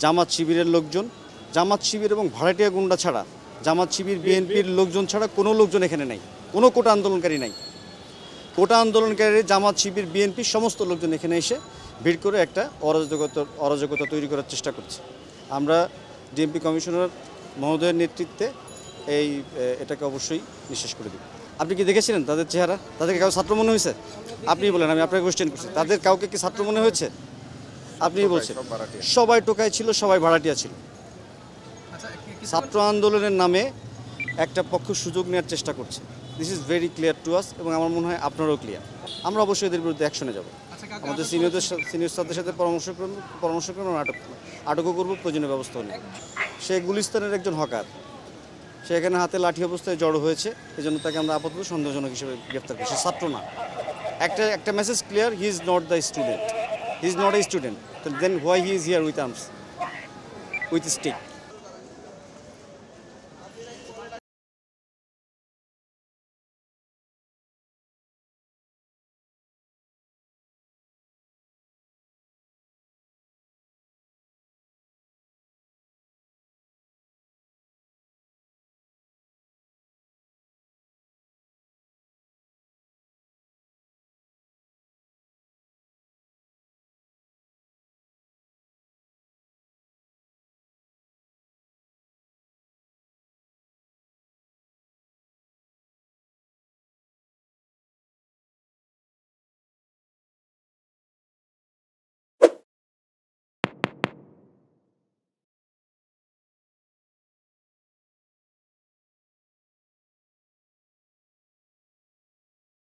জামাত শিবিরের লোকজন, জামাত শিবির এবং ভাড়াটিয়া গুন্ডা ছাড়া, জামাত শিবির বিএনপির লোকজন ছাড়া কোনো লোকজন এখানে নাই, কোনো কোটা আন্দোলনকারী নাই। কোটা আন্দোলনকারী জামাত শিবির বিএনপি সমস্ত লোকজন এখানে এসে ভিড় করে একটা অরাজকতা তৈরি করার চেষ্টা করছে। আমরা ডিএমপি কমিশনার মহোদয়ের নেতৃত্বে এটাকে অবশ্যই নিঃশেষ করে দেব। আপনি কি দেখেছিলেন তাদের চেহারা? তাদেরকে কাউ ছাত্র মনে হয়েছে? আপনি বলেন, আমি আপনাকে কোয়েশ্চেন করছি, তাদের কাউকে কি ছাত্র মনে হয়েছে? আপনি বলছেন সবাই টোকাই ছিল, সবাই ভাড়াটিয়া ছিল। ছাত্র আন্দোলনের নামে একটা পক্ষ সুযোগ নেওয়ার চেষ্টা করছে। This is very clear to us, এবং আমার মনে হয় আপনারও ক্লিয়ার। আমরা অবশ্যই এদের বিরুদ্ধে অ্যাকশনে যাব। আমাদের সিনিয়র স্টাফদের সাথে পরামর্শ করব, আটকও করবো, প্রয়োজনীয় ব্যবস্থাও নেব। সে গুলিস্তানের একজন হকার, সে এখানে হাতে লাঠি অবস্থায় জড়ো হয়েছে, এই জন্য তাকে আমরা আপাতত সন্দেহজনক হিসেবে গ্রেফতার করছি। ছাত্র না। একটা message clear, he is not the student, he is not a student, then why he is here with arms, with stick.